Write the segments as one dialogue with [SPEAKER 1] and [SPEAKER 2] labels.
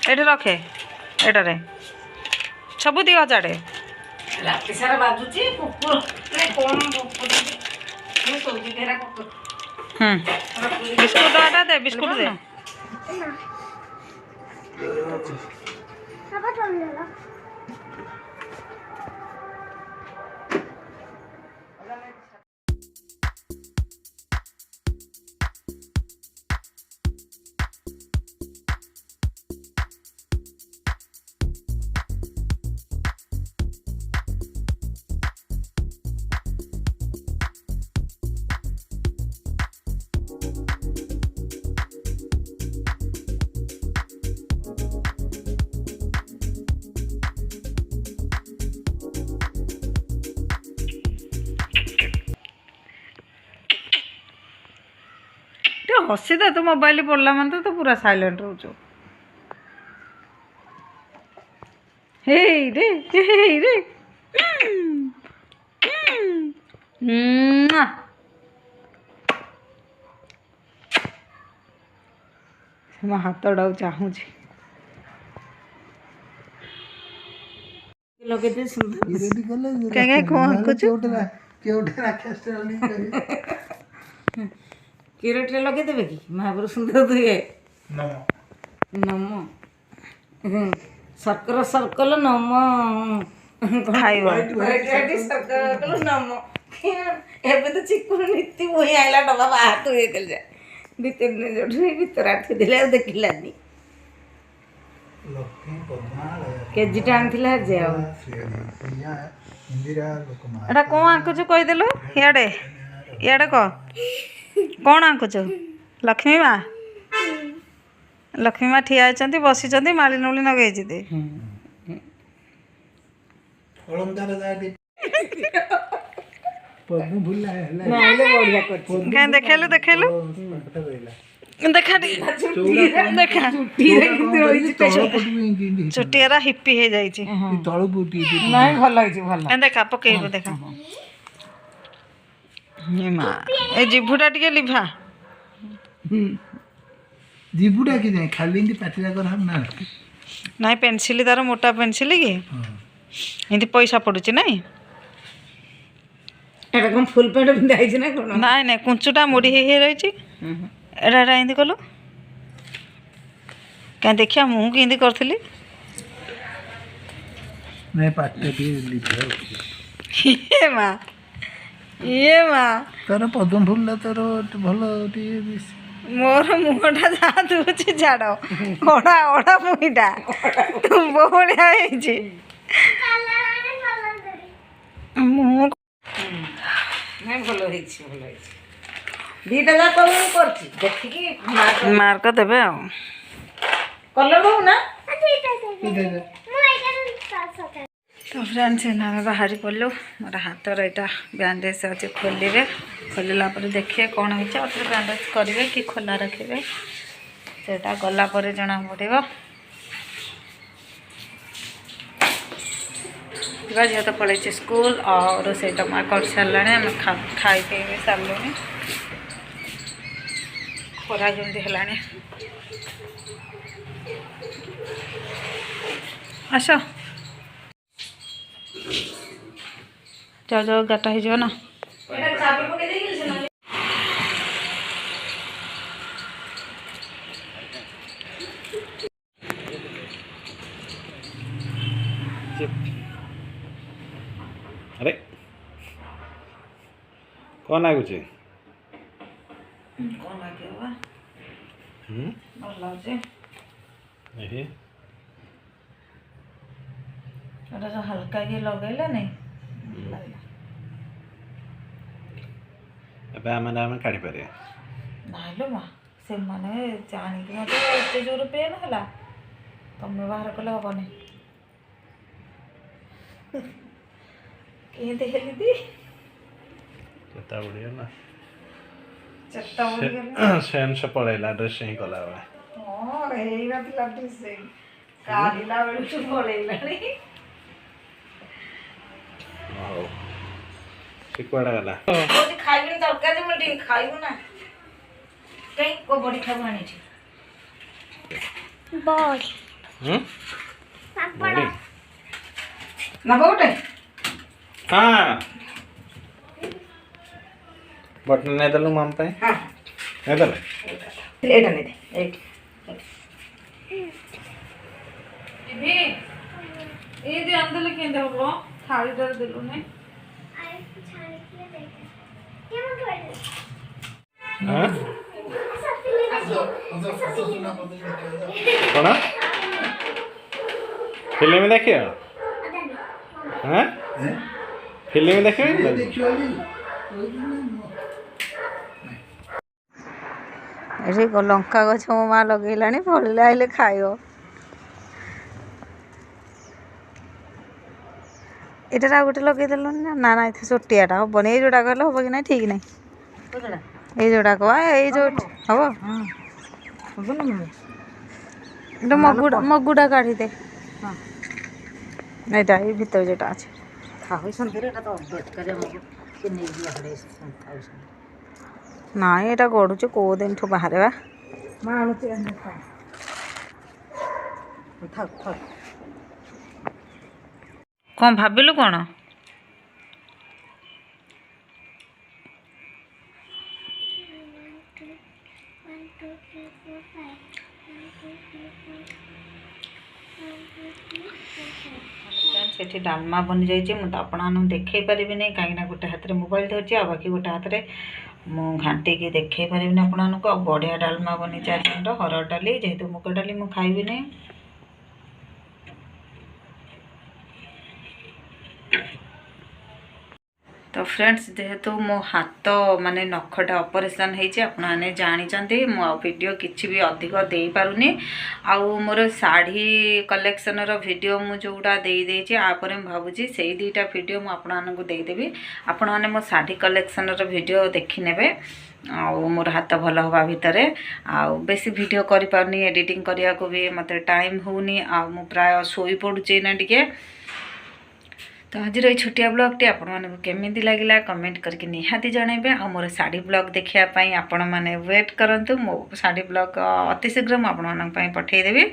[SPEAKER 1] एठे रखे एटारे सबु दी हजारे
[SPEAKER 2] राति सारा बाजुची कुकुर ने कोन बुकुची ये सोजी तेरा कुकुर
[SPEAKER 1] बिस्कुट आटा दे बिस्कुट दे हसी दे तो मोबाइल पड़ला मन तो पूरा साइलेंट रोचो हे रे मो हाथ डाउ चाहूँ
[SPEAKER 2] लगे सुंदर
[SPEAKER 1] क्या कौन कुछ
[SPEAKER 2] किरोटे लगे देबे कि महापुर सुंदर दुए नम सर्कल सर्कल नम
[SPEAKER 1] खाइबा
[SPEAKER 2] सर्कल नम एबे तो चिकुन नीति वही आइला डबा बाहर तो ये कर जा दी तीन दिन जोठी भीतर आथि दिले देखिलानी केजी टाण थिला जे आ
[SPEAKER 1] एटा कौन आंकुच कही देलु इयाडे इयाडे कह कौन आंकुच लक्ष्मी माँ ठिया होती बसी माली नूली नगे देखेलु देखेलु देखा देखा चुटियारा हिप्पी हो जाए भल देखा पकेबू देखा माँ ए जीभुटा टिके लिभा
[SPEAKER 3] जीभुटा कि नहीं खाली इनती पाटिला कर हम ना
[SPEAKER 1] नहीं पेंसिल तार मोटा पेंसिल कि इनती पैसा पड़ुची नहीं
[SPEAKER 2] एटा कौन फुल पेंट पिंधा है ना कोन
[SPEAKER 1] नहीं नहीं कुंचुटा मुड़ी हे रही एटा एटा इनती कलु क्या देखिया मुँह कि करी
[SPEAKER 3] नहीं पाटे भी लिखा
[SPEAKER 1] ये माँ
[SPEAKER 3] तार पद्म फुल तार भल
[SPEAKER 1] मोर मुहटा जहाँ दूची झाड़ ओढ़ा ओढ़ा मुईटा बढ़िया मुँह
[SPEAKER 2] नहीं भल दीटा जाक देखिकी
[SPEAKER 1] मार्क देवे आ
[SPEAKER 2] कलर हो ना
[SPEAKER 1] तो फ्रेंड्स आम बाहरी पड़लु मोर हाथर यहाँ बैंडेज अच्छे खोलिए खोलला देखिए कौन होती बैंडेज करेंगे कि खोला रखिए से गला जना पड़ो झील तो पड़े स्कूल और रोसे तो माँ कर सारे आम खाई पी सारे खरा जमी है आस जाओ जाओ गाटा हो ना
[SPEAKER 4] अरे कौन लगुच
[SPEAKER 1] कौन लगे भल लगे हल्का कि लगेला नहीं
[SPEAKER 4] आम काढ़ी पारे
[SPEAKER 1] नाइलो माँ से मैंने जानिक मत एत जोर पेन है तुम्हें बाहर कले हेनी केंती हेली
[SPEAKER 4] चेता बढ़िया ना
[SPEAKER 1] चेता बढ़िया
[SPEAKER 4] सेंस पड़ेला ड्रेसिंग कला
[SPEAKER 1] हाँ यही ना ड्रेसिंग काढ़ला बेलू पड़ेला
[SPEAKER 4] कुआड़ा गला
[SPEAKER 2] खाइबे तरकारी मुझे खाइबू ना कहीं को बड़ी खाबू आनी बॉल
[SPEAKER 4] ବଡ଼ି
[SPEAKER 2] ନବ ଗୋଟେ
[SPEAKER 4] ହଁ ବଟନ ନେଇଦେଲୁ ମମ୍ ପାଇଁ
[SPEAKER 2] ହଁ
[SPEAKER 4] ନେଇଦେଲେ
[SPEAKER 2] ଏଇଟା ନେଇଦେ ଏଇଠି
[SPEAKER 1] ଏଇଠି ଆଣିଦେଲେ କେମିତି ହବ ଥାଳିଟାରେ ଦେଲୁନି
[SPEAKER 4] ହଁ କ'ଣ ଫିଲ୍ମ ଦେଖିବ ହଁ ଫିଲ୍ମ ଦେଖିବେ
[SPEAKER 1] ଏଠି ଲଙ୍କା ଗଛ ମୋ ମା ଲଗେଇଲାଣି ଫଳିଲେ ଆଇଲେ ଖାଇବ ଏଇଟାରେ ଆଉ ଗୋଟେ ଲଗେଇଦେଲୁନି ନା ନା ଏଠି ଛୋଟିଆଟା ହବନି ଏଇ ଯୋଉଟା କହିଲେ ହବ କି ନାହିଁ ଠିକ୍ ନାହିଁ ଏଇ ଯୋଉଟା କହ ଏଇ ଯୋଉ ହବ ଏଇଟା ମଗୁଟା କାଢ଼ିଦେ ଏଇଟା ଏଇ ଭିତରେ ଯୋଉଟା ଅଛି ନାଇଁ ଏଇଟା ଗଡ଼ୁଛି କୋଉ ଦିନଠୁ ବାହାରେ ବା କ'ଣ ଭାବିଲୁ କ'ଣ ସେଠି ଡାଲମା ବନିଯାଇଛି ମୁଁ ତ ଆପଣମାନଙ୍କୁ ଦେଖେଇ ପାରିବିନି କାହିଁକିନା ଗୋଟେ ହାତରେ ମୋବାଇଲ ଧରିଛି ଆଉ ବାକି ଗୋଟେ ହାତରେ ମୁଁ ଘାଣ୍ଟିକି ଦେଖେଇ ପାରିବିନି ଆପଣମାନଙ୍କୁ ଆଉ ବଢ଼ିଆ ଡାଲମା ବନିଛି ଆଜି ହରଡ଼ ଡାଲି ଯେହେତୁ ମୁଗ ଡାଲି ମୁଁ ଖାଇବିନି ତ फ्रेंड्स जेहेतु मो हाथ माने नखटा ऑपरेशन होइछि आपण माने जानिचंती मो वीडियो किछि भी अधिक दे पारुनी आउ मोर साड़ी कलेक्शन रो वीडियो मु जोडा दे देछि आ परे हम भाबुछि सेही दुईटा वीडियो मु आपण मानकु दे देबी आपण माने मो साड़ी कलेक्शन रो वीडियो देखि नेबे आउ मोर हाथ भल हवा भितरे आउ बेसी वीडियो करि पारनी एडिटिंग करिया को भी मते टाइम होउनी आउ मु प्राय सोई पडुछि ना टिके तो आज ये छोटिया ब्लॉगटी आपण मानक केमिति लागिला कमेंट करके निहाती जनइबे आ मोर साड़ी ब्लॉग देखिया पई आपण माने वेट करंतु मो साड़ी ब्लॉग अति शीघ्र मु आपण मानक पई पठेई देबी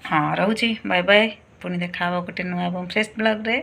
[SPEAKER 1] हाँ रहूची बाय बाय पुणी देखा गोटे नुआ फ्रेश ब्लॉग रे।